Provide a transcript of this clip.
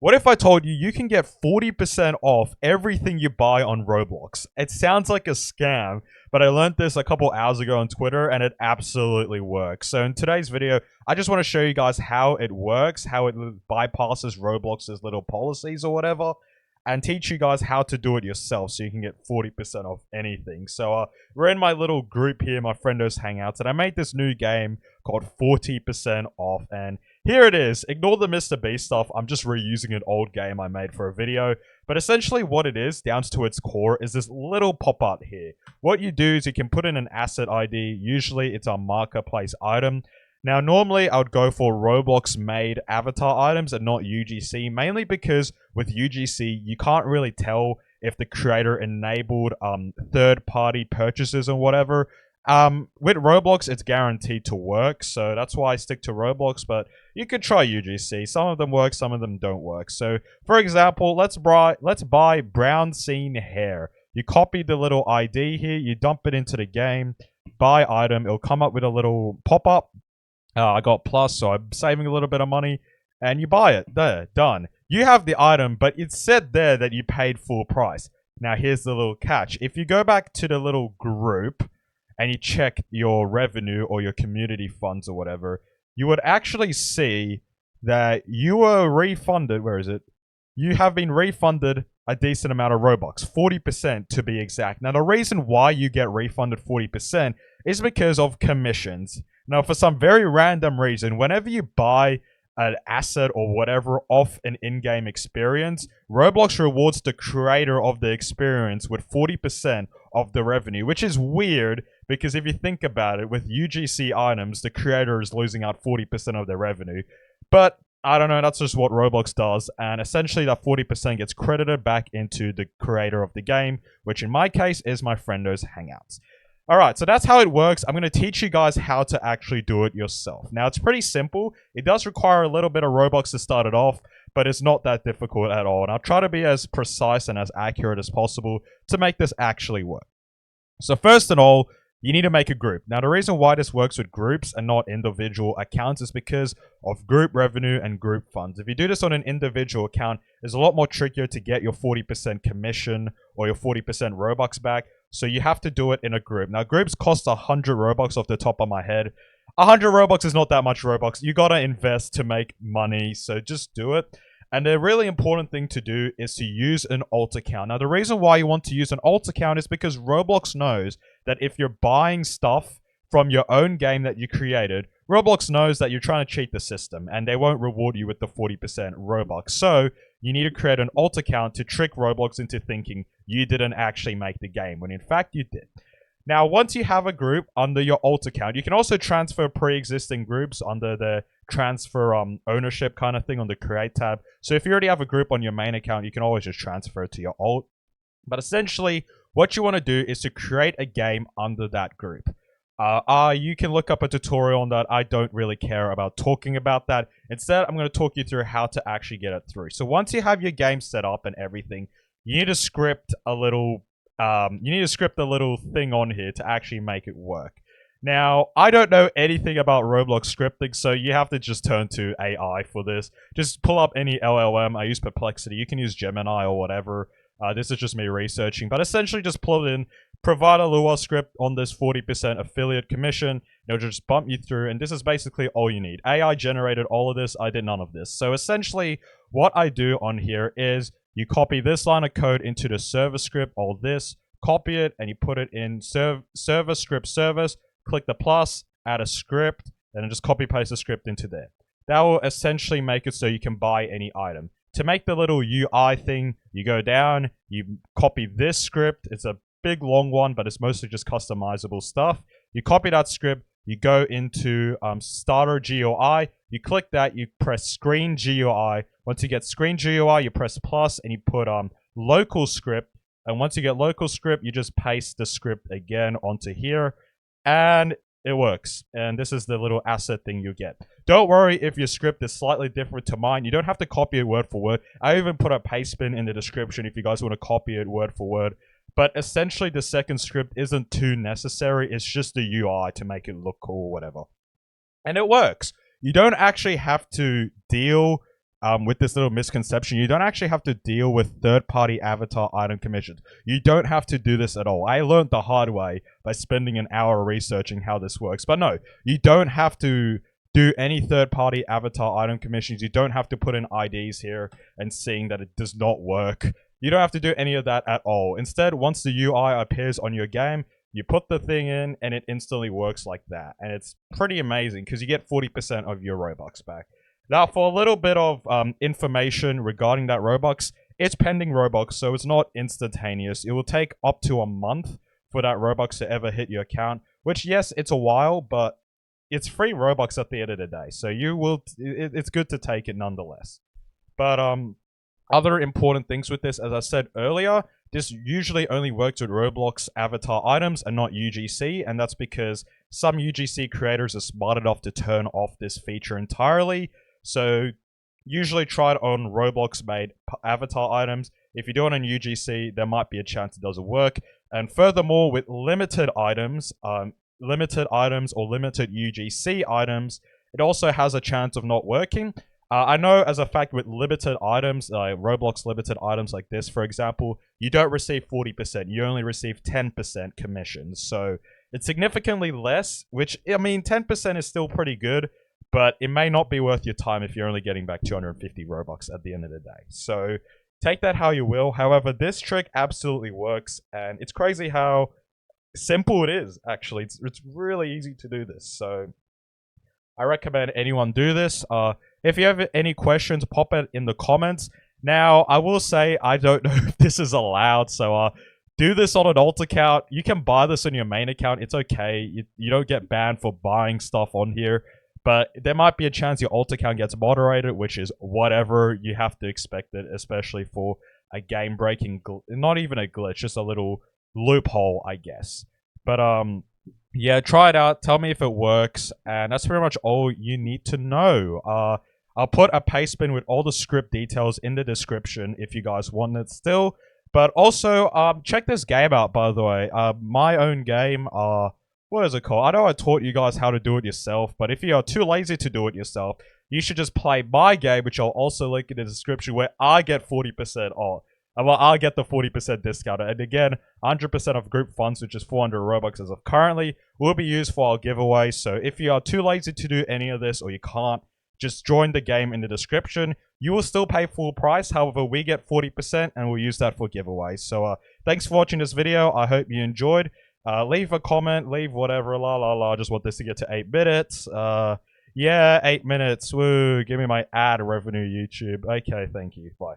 What if I told you you can get 40% off everything you buy on Roblox? It sounds like a scam, but I learned this a couple hours ago on Twitter and it absolutely works. So in today's video, I just want to show you guys how it works, how it bypasses Roblox's little policies or whatever, and teach you guys how to do it yourself so you can get 40% off anything. So we're in my little group here, my Friendos Hangouts, and I made this new game called 40% off, and here it is. Ignore the Mr. Beast stuff. I'm just reusing an old game I made for a video. But essentially what it is, down to its core, is this little pop-up here. What you do is you can put in an asset ID. Usually it's a marketplace item. Now, normally I would go for Roblox-made avatar items and not UGC, mainly because with UGC, you can't really tell if the creator enabled third-party purchases or whatever. With Roblox, it's guaranteed to work, so that's why I stick to Roblox, but you could try UGC. Some of them work, some of them don't work. So, for example, let's buy brown scene hair. You copy the little ID here, you dump it into the game, buy item, it'll come up with a little pop-up. I got plus, so I'm saving a little bit of money, and you buy it. There, done. You have the item, but it said there that you paid full price. Now, here's the little catch. If you go back to the little group, and you check your revenue or your community funds or whatever, you would actually see that you were refunded. Where is it? You have been refunded a decent amount of Robux, 40% to be exact. Now, the reason why you get refunded 40% is because of commissions. Now, for some very random reason, whenever you buy an asset or whatever off an in-game experience, Roblox rewards the creator of the experience with 40% of the revenue, which is weird because if you think about it, with UGC items, the creator is losing out 40% of their revenue. But I don't know, that's just what Roblox does, and essentially that 40% gets credited back into the creator of the game, which in my case is MyFrienDohs Hangouts. Alright, so that's how it works. I'm going to teach you guys how to actually do it yourself. Now, it's pretty simple. It does require a little bit of Robux to start it off, but it's not that difficult at all. And I'll try to be as precise and as accurate as possible to make this actually work. So first of all, you need to make a group. Now, the reason why this works with groups and not individual accounts is because of group revenue and group funds. If you do this on an individual account, it's a lot more trickier to get your 40% commission or your 40% Robux back. So you have to do it in a group. Now, groups cost 100 Robux off the top of my head. 100 Robux is not that much Robux. You gotta invest to make money, so just do it. And the really important thing to do is to use an alt account. Now, the reason why you want to use an alt account is because Roblox knows that if you're buying stuff from your own game that you created, Roblox knows that you're trying to cheat the system, and they won't reward you with the 40% Robux. So, you need to create an alt account to trick Roblox into thinking you didn't actually make the game, when in fact you did. Now, once you have a group under your alt account, you can also transfer pre-existing groups under the transfer ownership kind of thing on the create tab. So if you already have a group on your main account, you can always just transfer it to your alt. But essentially, what you want to do is to create a game under that group. You can look up a tutorial on that. I don't really care about talking about that. Instead, I'm going to talk you through how to actually get it through. So once you have your game set up and everything, you need to script a little thing on here to actually make it work. Now, I don't know anything about Roblox scripting, so you have to just turn to AI for this. Just pull up any LLM. I use Perplexity. You can use Gemini or whatever. This is just me researching, but essentially just plug in, provide a Lua script on this 40% affiliate commission. It'll just bump you through, and this is basically all you need. AI generated all of this. I did none of this. So essentially, what I do on here is you copy this line of code into the server script, all this, copy it, and you put it in server script service, click the plus, add a script, and then just copy paste the script into there. That will essentially make it so you can buy any item. To make the little UI thing, you go down, you copy this script. It's a big long one, but it's mostly just customizable stuff. You copy that script, you go into starter GUI, you click that, you press screen GUI. Once you get screen GUI, you press plus and you put local script. And once you get local script, you just paste the script again onto here, and it works. And this is the little asset thing you get. Don't worry if your script is slightly different to mine. You don't have to copy it word for word. I even put a paste bin in the description if you guys want to copy it word for word. But essentially, the second script isn't too necessary. It's just the UI to make it look cool or whatever. And it works. You don't actually have to deal with this little misconception, you don't actually have to deal with third-party avatar item commissions. You don't have to do this at all. I learned the hard way by spending an hour researching how this works. But no, you don't have to do any third-party avatar item commissions. You don't have to put in IDs here and seeing that it does not work. You don't have to do any of that at all. Instead, once the UI appears on your game, you put the thing in and it instantly works like that. And it's pretty amazing because you get 40% of your Robux back. Now, for a little bit of information regarding that Robux, it's pending Robux, so it's not instantaneous. It will take up to a month for that Robux to ever hit your account, which, yes, it's a while, but it's free Robux at the end of the day, so it's good to take it nonetheless. But other important things with this, as I said earlier, this usually only works with Roblox avatar items and not UGC, and that's because some UGC creators are smart enough to turn off this feature entirely. So usually try it on Roblox-made avatar items. If you do it on UGC, there might be a chance it doesn't work. And furthermore, with limited items or limited UGC items, it also has a chance of not working. I know as a fact with limited items, Roblox limited items like this, for example, you don't receive 40%. You only receive 10% commissions. So it's significantly less, which, I mean, 10% is still pretty good. But it may not be worth your time if you're only getting back 250 Robux at the end of the day. So take that how you will. However, this trick absolutely works. And it's crazy how simple it is, actually. It's really easy to do this. So I recommend anyone do this. If you have any questions, pop it in the comments. Now, I will say I don't know if this is allowed. So do this on an alt account. You can buy this on your main account. It's okay. You don't get banned for buying stuff on here. But there might be a chance your alt account gets moderated, which is whatever. You have to expect it, especially for a game-breaking, not even a glitch, just a little loophole, I guess. But yeah, try it out. Tell me if it works, and that's pretty much all you need to know. I'll put a paste bin with all the script details in the description if you guys want it still. But also, check this game out, by the way. My own game. What is it called? I know I taught you guys how to do it yourself, but if you are too lazy to do it yourself, you should just play my game, which I'll also link in the description, where I get 40% off. Well, I'll get the 40% discount. And again, 100% of group funds, which is 400 Robux as of currently, will be used for our giveaway. So if you are too lazy to do any of this, or you can't, just join the game in the description. You will still pay full price. However, we get 40% and we'll use that for giveaways. So thanks for watching this video. I hope you enjoyed. Leave a comment, leave whatever, la la la. I just want this to get to 8 minutes. Yeah, 8 minutes. Woo, give me my ad revenue, YouTube. Okay, thank you. Bye.